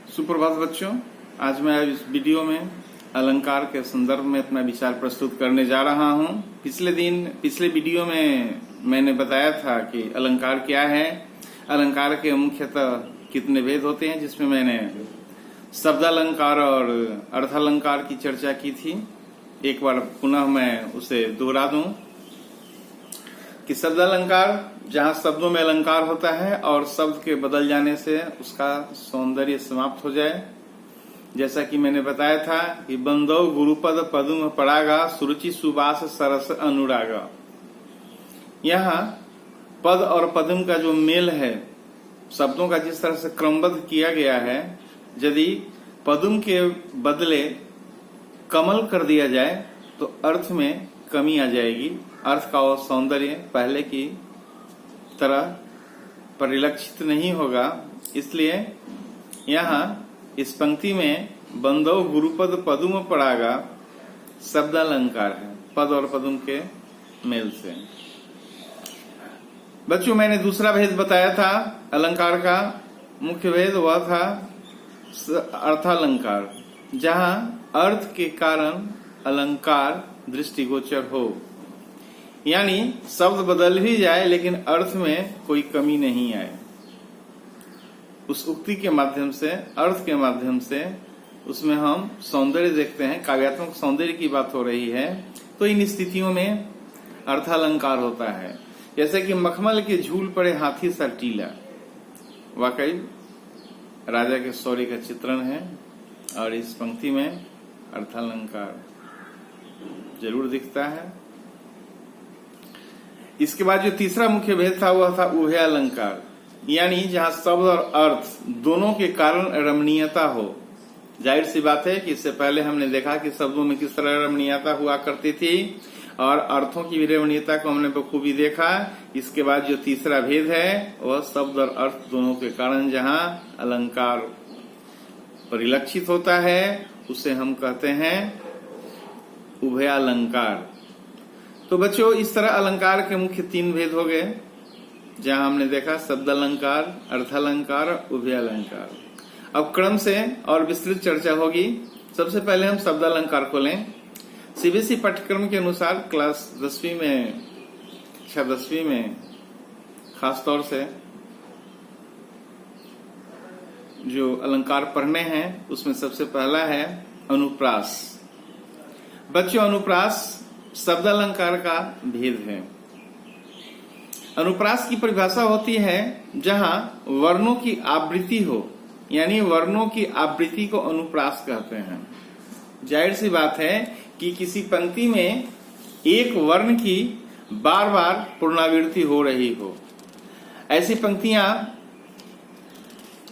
सुप्रभात बच्चों। आज मैं इस वीडियो में अलंकार के संदर्भ में अपना विचार प्रस्तुत करने जा रहा हूं। पिछले वीडियो में मैंने बताया था कि अलंकार क्या है, अलंकार के मुख्यतः कितने भेद होते हैं, जिसमें मैंने शब्दालंकार और अर्थालंकार की चर्चा की थी। एक बार पुनः मैं उसे दोहरा दूं कि शब्दालंकार जहां शब्दों में अलंकार होता है और शब्द के बदल जाने से उसका सौंदर्य समाप्त हो जाए। जैसा कि मैंने बताया था कि बंदो गुरुपद पदुम परागा सुरुचि सुबास सरस अनुरागा। यहाँ पद और पदुम का जो मेल है, शब्दों का जिस तरह से क्रमबद्ध किया गया है, यदि पदुम के बदले कमल कर दिया जाए तो अर्थ में कमी आ जाएगी, अर्थ का वो सौंदर्य पहले की तरह परिलक्षित नहीं होगा। इसलिए यहाँ इस पंक्ति में बंदो गुरुपद पदुम परागा शब्दालंकार है, पद और पदुम के मेल से। बच्चों, मैंने दूसरा भेद बताया था अलंकार का। मुख्य भेद वह था अर्थालंकार, जहाँ अर्थ के कारण अलंकार दृष्टिगोचर हो, यानी शब्द बदल भी जाए लेकिन अर्थ में कोई कमी नहीं आए। उस उक्ति के माध्यम से, अर्थ के माध्यम से उसमें हम सौंदर्य देखते हैं, काव्यात्मक सौंदर्य की बात हो रही है, तो इन स्थितियों में अर्थालंकार होता है। जैसे कि मखमल के झूल पड़े हाथी सा टीला, वाकई राजा के शौर्य का चित्रण है और इस पंक्ति में अर्थालंकार जरूर दिखता है। इसके बाद जो तीसरा मुख्य भेद था वह था उभयालंकार, यानी जहां शब्द और अर्थ दोनों के कारण रमणीयता हो। जाहिर सी बात है कि इससे पहले हमने देखा कि शब्दों में किस तरह रमणीयता हुआ करती थी और अर्थों की भी रमणीयता को हमने बखूबी देखा। इसके बाद जो तीसरा भेद है वह शब्द और अर्थ दोनों के कारण जहां अलंकार परिलक्षित होता है उसे हम कहते हैं उभयालंकार। तो बच्चों, इस तरह अलंकार के मुख्य तीन भेद हो गए, जहां हमने देखा शब्दालंकार, अर्थालंकार और उभयालंकार। अब क्रम से और विस्तृत चर्चा होगी। सबसे पहले हम शब्दालंकार को लें। सीबीएसई पाठ्यक्रम के अनुसार क्लास 10वीं में, कक्षा 10वीं में खास तौर से जो अलंकार पढ़ने हैं उसमें सबसे पहला है अनुप्रास। बच्चों, अनुप्रास शब्दालंकार का भेद है। अनुप्रास की परिभाषा होती है जहां वर्णों की आवृत्ति हो, यानी वर्णों की आवृत्ति को अनुप्रास कहते हैं। जाहिर सी बात है कि किसी पंक्ति में एक वर्ण की बार बार पुनरावृत्ति हो रही हो। ऐसी पंक्तियां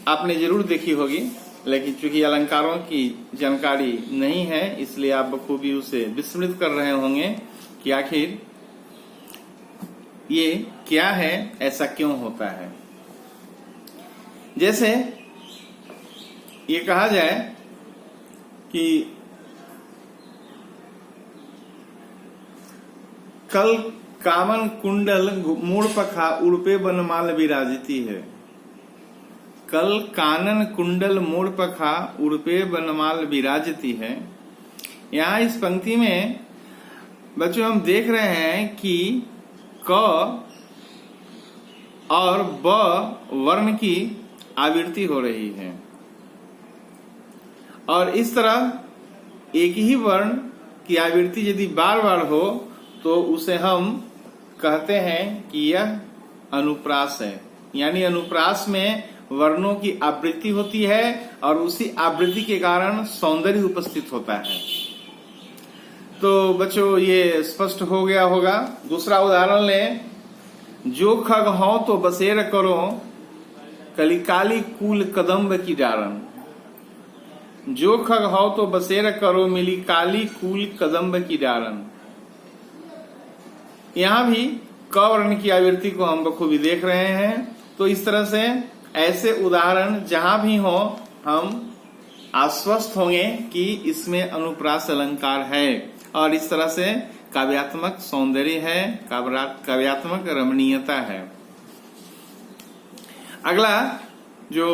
आपने जरूर देखी होगी, लेकिन चूंकि अलंकारों की जानकारी नहीं है इसलिए आप बखूबी उसे विस्मृत कर रहे होंगे कि आखिर ये क्या है, ऐसा क्यों होता है। जैसे ये कहा जाए कि कल कामन कुंडल मूड़ पखा उड़पे बनमाल विराजती है। कल कानन कुंडल मोड़ पखा उड़पे बनमाल विराजती है। यहाँ इस पंक्ति में बच्चों हम देख रहे हैं कि क और ब वर्ण की आवृत्ति हो रही है और इस तरह एक ही वर्ण की आवृत्ति यदि बार बार हो तो उसे हम कहते हैं कि यह अनुप्रास है। यानी अनुप्रास में वर्णों की आवृत्ति होती है और उसी आवृत्ति के कारण सौंदर्य उपस्थित होता है। तो बच्चों, ये स्पष्ट हो गया होगा। दूसरा उदाहरण लें। जो खग हो तो बसेर करो कली काली कूल कदम्ब की डारन। जो खग हो तो बसेर करो मिली काली कूल कदम्ब की डारन। यहां भी क वर्ण की आवृत्ति को हम बखूबी देख रहे हैं। तो इस तरह से ऐसे उदाहरण जहां भी हो हम आश्वस्त होंगे कि इसमें अनुप्रास अलंकार है और इस तरह से काव्यात्मक सौंदर्य है, काव्यात्मक रमणीयता है। अगला जो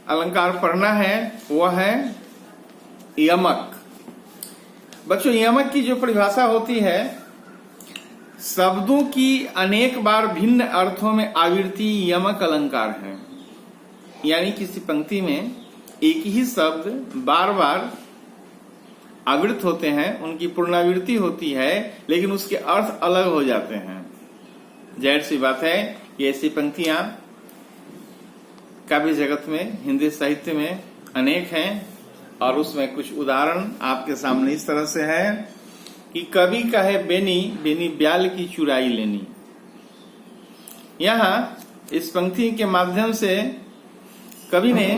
अलंकार पढ़ना है वह है यमक। बच्चों, यमक की जो परिभाषा होती है, शब्दों की अनेक बार भिन्न अर्थों में आवृत्ति यमक अलंकार है। यानी किसी पंक्ति में एक ही शब्द बार बार आवृत होते हैं, उनकी पुनरावृत्ति होती है, लेकिन उसके अर्थ अलग हो जाते हैं। जाहिर सी बात है कि ऐसी पंक्तियां काव्य जगत में, हिंदी साहित्य में अनेक हैं। और उसमें कुछ उदाहरण आपके सामने इस तरह से है कि कवि कहे बेनी बेनी ब्याल की चुराई लेनी। यहाँ इस पंक्ति के माध्यम से कवि ने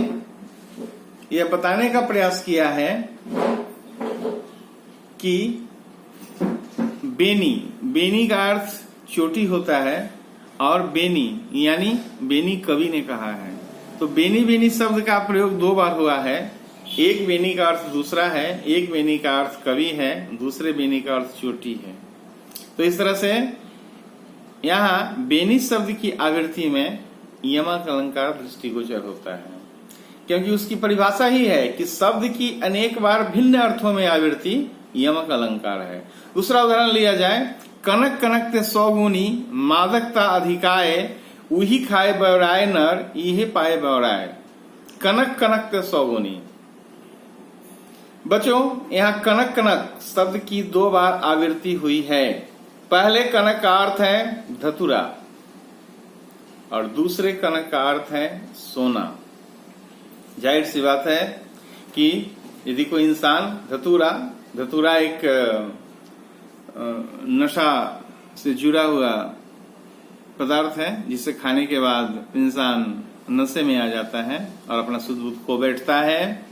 यह बताने का प्रयास किया है कि बेनी, बेनी का अर्थ चोटी होता है, और बेनी यानी बेनी कवि ने कहा है। तो बेनी बेनी शब्द का प्रयोग दो बार हुआ है। एक बेनी का अर्थ दूसरा है, एक बेनी का अर्थ कवि है, दूसरे बेनी का अर्थ चोटी है। तो इस तरह से यहाँ बेनी शब्द की आवृत्ति में यमक अलंकार दृष्टिगोचर होता है, क्योंकि उसकी परिभाषा ही है कि शब्द की अनेक बार भिन्न अर्थों में आवृत्ति यमक अलंकार है। दूसरा उदाहरण लिया जाए, कनक कनक ते सौगुनी मादकता अधिकाय, उही खाए बौराय नर इहे पाए बौराय। कनक कनक ते सौगुनी। बच्चों, यहाँ कनक कनक शब्द की दो बार आवृत्ति हुई है। पहले कनक का अर्थ है धतुरा और दूसरे कनक का अर्थ है सोना। जाहिर सी बात है कि यदि कोई इंसान धतूरा एक नशा से जुड़ा हुआ पदार्थ है, जिसे खाने के बाद इंसान नशे में आ जाता है और अपना सुध बुध खो बैठता है।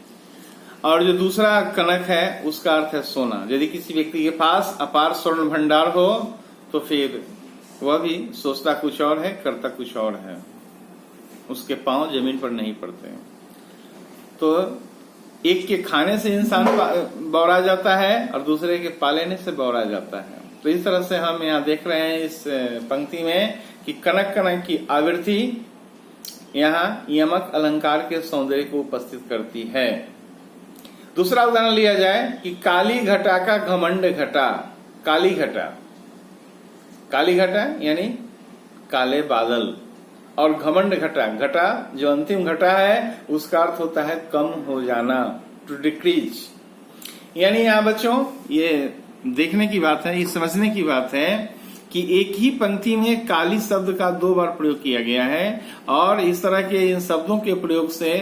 और जो दूसरा कनक है उसका अर्थ है सोना। यदि किसी व्यक्ति के पास अपार स्वर्ण भंडार हो तो फिर वह भी सोचता कुछ और है, करता कुछ और है, उसके पांव जमीन पर नहीं पड़ते। तो एक के खाने से इंसान बौरा जाता है और दूसरे के पालेने से बौरा जाता है। तो इस तरह से हम यहाँ देख रहे हैं इस पंक्ति में कि कनक कनक की आवृत्ति यहाँ यमक अलंकार के सौंदर्य को उपस्थित करती है। दूसरा उदाहरण लिया जाए कि काली घटा का घमंड घटा। काली घटा, काली घटा यानी काले बादल, और घमंड घटा, घटा जो अंतिम घटा है उसका अर्थ होता है कम हो जाना, टू डिक्रीज। यानी यहाँ बच्चों ये देखने की बात है, ये समझने की बात है कि एक ही पंक्ति में काली शब्द का दो बार प्रयोग किया गया है, और इस तरह के इन शब्दों के प्रयोग से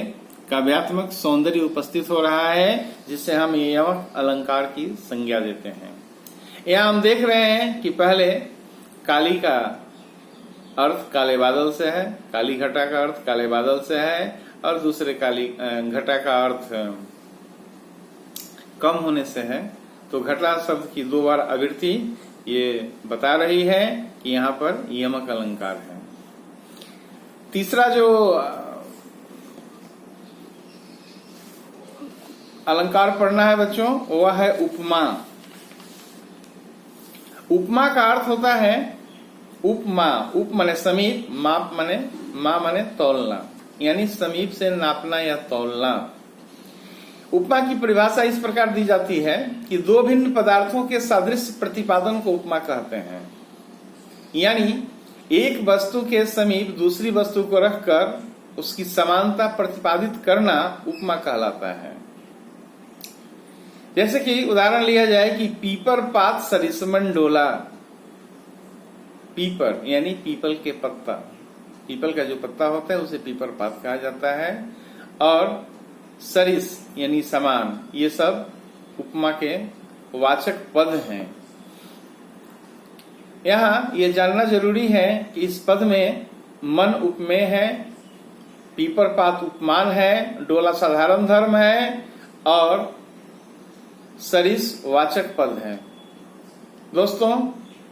काव्यात्मक सौंदर्य उपस्थित हो रहा है, जिससे हम यमक अलंकार की संज्ञा देते हैं। यहाँ हम देख रहे हैं कि पहले काली का अर्थ काले बादल से है, काली घटा का अर्थ काले बादल से है, और दूसरे काली घटा का अर्थ कम होने से है। तो घटा शब्द की दो बार आवृत्ति ये बता रही है कि यहाँ पर यमक अलंकार है। तीसरा जो अलंकार पढ़ना है बच्चों वह है उपमा। उपमा का अर्थ होता है उपमा, उप माने समीप, माप माने मा माने तौलना, यानी समीप से नापना या तौलना। उपमा की परिभाषा इस प्रकार दी जाती है कि दो भिन्न पदार्थों के सादृश्य प्रतिपादन को उपमा कहते हैं। यानी एक वस्तु के समीप दूसरी वस्तु को रखकर उसकी समानता प्रतिपादित करना उपमा कहलाता है। जैसे कि उदाहरण लिया जाए कि पीपर पात सरिसमन डोला। पीपर यानी पीपल के पत्ता, पीपल का जो पत्ता होता है उसे पीपर पात कहा जाता है, और सरिस यानी समान, ये सब उपमा के वाचक पद हैं। यहाँ ये जानना जरूरी है कि इस पद में मन उपमेय है, पीपर पात उपमान है, डोला साधारण धर्म है, और सरिस वाचक पद है। दोस्तों,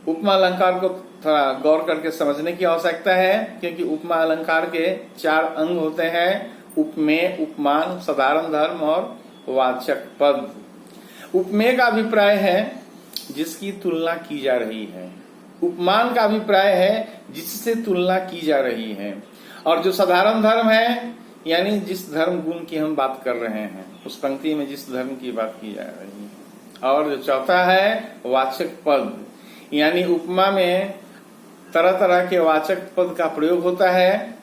उपमा अलंकार को थोड़ा गौर करके समझने की आवश्यकता है, क्योंकि उपमा अलंकार के 4 अंग होते हैं: उपमेय, उपमान, साधारण धर्म और वाचक पद। उपमेय का अभिप्राय है जिसकी तुलना की जा रही है, उपमान का अभिप्राय है जिससे तुलना की जा रही है, और जो साधारण धर्म है यानी जिस धर्म गुण की हम बात कर रहे हैं, उस पंक्ति में जिस धर्म की बात की जा रही है। और जो चौथा है वाचक पद, यानी उपमा में तरह तरह के वाचक पद का प्रयोग होता है।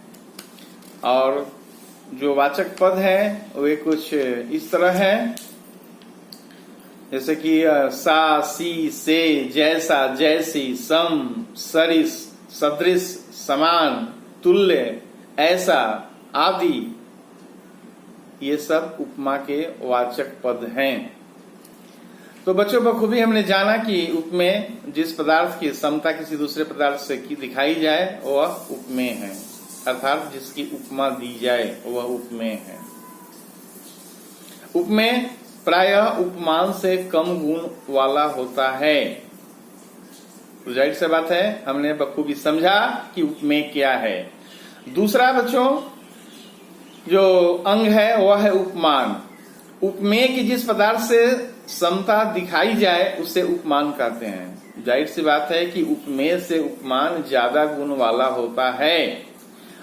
और जो वाचक पद है वे कुछ इस तरह है, जैसे कि सा, सी, से, जैसा, जैसी, सम, सरिस, सदृश, समान, तुल्य, ऐसा आदि, ये सब उपमा के वाचक पद हैं। तो बच्चों बखूबी हमने जाना कि उपमेय जिस पदार्थ की समता किसी दूसरे पदार्थ से की दिखाई जाए वह उपमेय है, अर्थात जिसकी उपमा दी जाए वह उपमेय है। उपमेय प्रायः उपमान से कम गुण वाला होता है। तो जाहिर सी बात है, हमने बखूबी समझा कि उपमेय क्या है। दूसरा बच्चों जो अंग है वह है उपमान। उपमेय की जिस पदार्थ से समता दिखाई जाए उसे उपमान कहते हैं। जाहिर सी बात है कि उपमेय से उपमान ज्यादा गुण वाला होता है।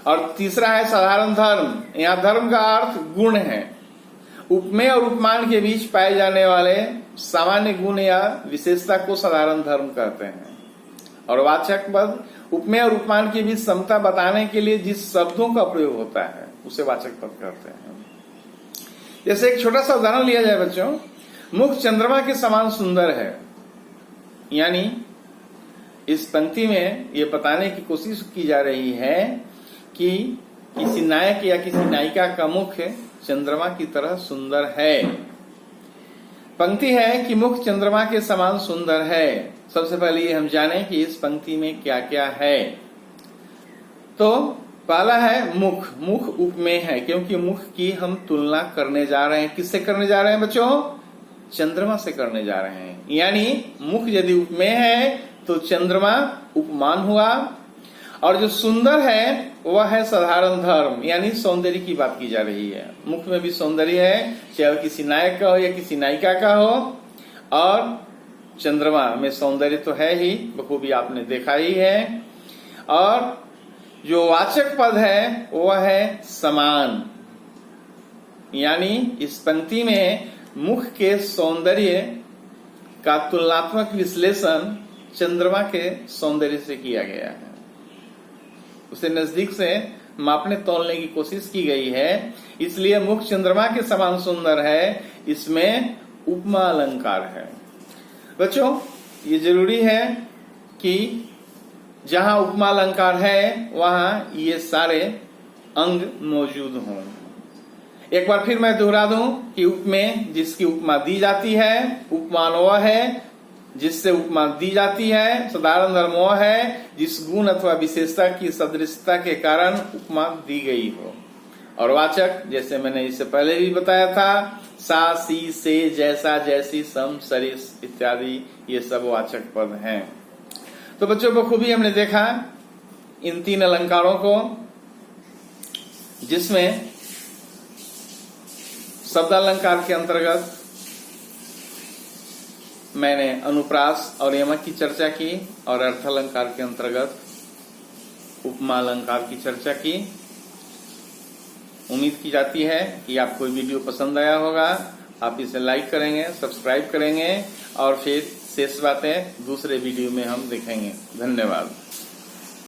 और तीसरा है साधारण धर्म। यहाँ धर्म का अर्थ गुण है। उपमेय और उपमान के बीच पाए जाने वाले सामान्य गुण या विशेषता को साधारण धर्म कहते हैं। और वाचक पद उपमेय और उपमान के बीच समता बताने के लिए जिस शब्दों का प्रयोग होता है उसे वाचक पद कहते हैं। जैसे एक छोटा सा उदाहरण लिया जाए बच्चों, मुख चंद्रमा के समान सुंदर है। यानी इस पंक्ति में ये बताने की कोशिश की जा रही है कि किसी नायक या किसी नायिका का मुख चंद्रमा की तरह सुंदर है। पंक्ति है कि मुख चंद्रमा के समान सुंदर है। सबसे पहले ये हम जाने कि इस पंक्ति में क्या क्या है। तो पहला है मुख। मुख उपमेय है क्योंकि मुख की हम तुलना करने जा रहे हैं। किससे करने जा रहे हैं बच्चों? चंद्रमा से करने जा रहे हैं। यानी मुख यदि उपमेय है तो चंद्रमा उपमान हुआ। और जो सुंदर है वह है साधारण धर्म, यानी सौंदर्य की बात की जा रही है। मुख में भी सौंदर्य है, चाहे किसी नायक का हो या किसी नायिका का हो। और चंद्रमा में सौंदर्य तो है ही, बखूबी आपने देखा ही है। और जो वाचक पद है वह है समान। यानी इस पंक्ति में मुख के सौंदर्य का तुलनात्मक विश्लेषण चंद्रमा के सौंदर्य से किया गया है। उसे नजदीक से मापने तोलने की कोशिश की गई है, इसलिए मुख चंद्रमा के समान सुंदर है। इसमें उपमा अलंकार है। बच्चों ये जरूरी है कि जहां उपमा अलंकार है वहां ये सारे अंग मौजूद हों। एक बार फिर मैं दोहरा दूं कि उपमेय जिसकी उपमा दी जाती है, उपमान वह है जिससे उपमा दी जाती है, साधारण धर्म वह है जिस गुण अथवा विशेषता की सदृशता के कारण उपमा दी गई हो। और वाचक जैसे मैंने इससे पहले भी बताया था, सा, सी, से, जैसा, जैसी, सम, सरिस इत्यादि ये सब वाचक पद हैं। तो बच्चों बखूबी हमने देखा इन तीन अलंकारों को, जिसमें शब्दालंकार के अंतर्गत मैंने अनुप्रास और यमक की चर्चा की और अर्थालंकार के अंतर्गत उपमा अलंकार की चर्चा की। उम्मीद की जाती है कि आपको वीडियो पसंद आया होगा। आप इसे लाइक करेंगे, सब्सक्राइब करेंगे और फिर शेष बातें दूसरे वीडियो में हम देखेंगे। धन्यवाद।